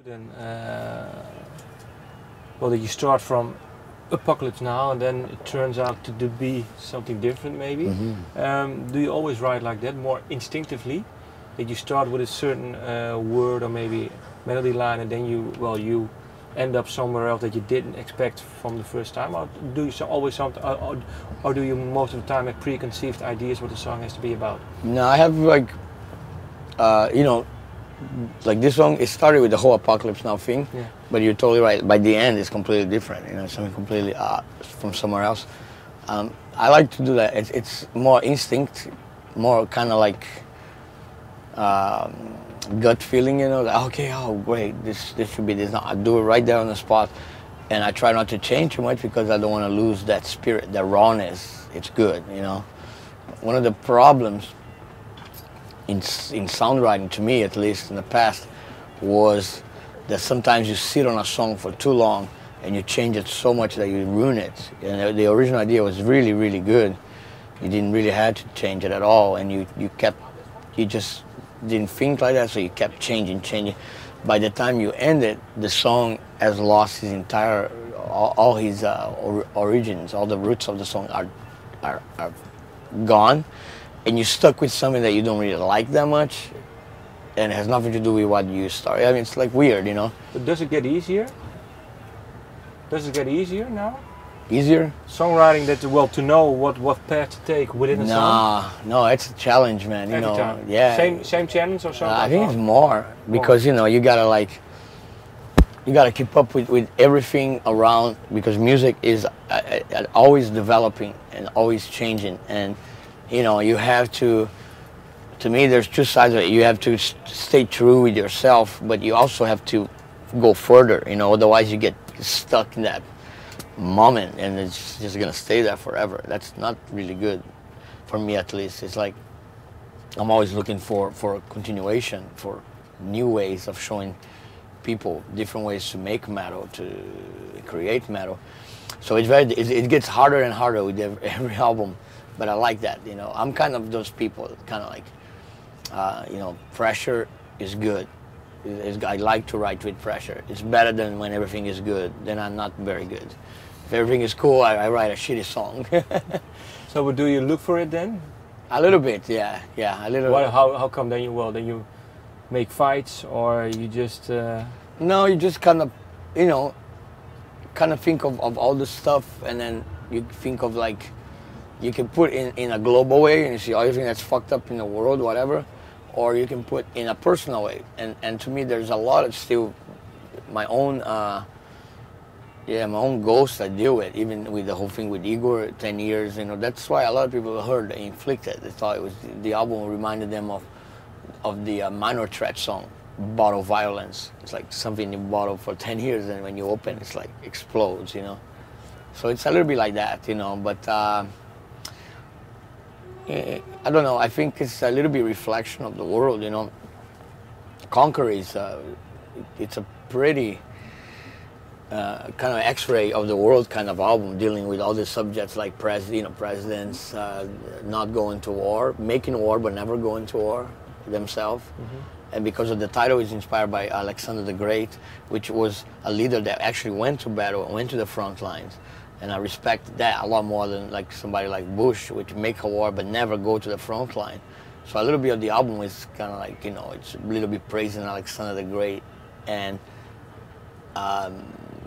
Then, well, that you start from Apocalypse Now, and then it turns out to be something different, maybe. Do you always write like that, more instinctively? That you start with a certain word or maybe melody line, and then you end up somewhere else that you didn't expect from the first time? Or do you always something, or do you most of the time have preconceived ideas what the song has to be about? No, I have like, like this song, it started with the whole Apocalypse Now thing, Yeah. but you're totally right. By the end, it's completely different. Something completely from somewhere else. I like to do that. It's more instinct, more kind of like gut feeling. Like, okay, oh great, this should be this. Now I do it right there on the spot, and I try not to change too much because I don't want to lose that spirit, that rawness. It's good, One of the problems in songwriting, to me at least in the past, was that sometimes you sit on a song for too long and you change it so much that you ruin it. And the original idea was really, really good. You didn't really have to change it at all, and you just didn't think like that, so you kept changing. By the time you end it, the song has lost his entire, all his origins, all the roots of the song are gone. And you're stuck with something that you don't really like that much, and it has nothing to do with what you started. I mean, it's like weird, But does it get easier? Does it get easier now? Easier? Songwriting, to know what path to take within a song? No, it's a challenge, man. Every time. Yeah. Same challenge or something? I think it's more because you gotta keep up with everything around, because music is always developing and always changing, and you have to me, there's two sides of it. You have to stay true with yourself, but you also have to go further, otherwise you get stuck in that moment and it's just gonna stay there forever. That's not really good, for me at least. It's like I'm always looking for a continuation, for new ways of showing people different ways to make metal, to create metal. So it gets harder and harder with every album. But I like that, I'm kind of those people, kind of like, pressure is good. I like to write with pressure. It's better than when everything is good. Then I'm not very good. If everything is cool, I write a shitty song. So do you look for it then? A little bit, yeah, a little. How come then you make fights, or you just? No, you just kind of, think of all the stuff, and then you think of like. You can put in a global way and you see everything that's fucked up in the world, whatever, or you can put in a personal way. And to me, there's a lot of still my own, my own ghosts I deal with, even with the whole thing with Igor, 10 years. That's why a lot of people heard Inflicted. They thought it was the album reminded them of the Minor Threat song, Bottle Violence. It's like something you bottle for 10 years, and when you open, it's like explodes. So it's a little bit like that, but. I don't know, I think it's a little bit reflection of the world, Conquer is, it's a pretty kind of x-ray of the world kind of album, dealing with all the subjects like presidents not going to war, making war but never going to war themselves. And because of the title, is inspired by Alexander the Great, which was a leader that actually went to battle, went to the front lines. And I respect that a lot more than like somebody like Bush, which make a war but never go to the front line. So a little bit of the album is kind of like, it's a little bit praising Alexander the Great and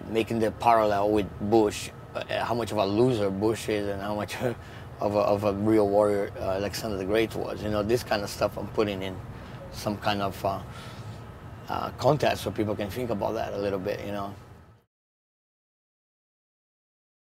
making the parallel with Bush, how much of a loser Bush is and how much of a real warrior Alexander the Great was. This kind of stuff I'm putting in some kind of context so people can think about that a little bit,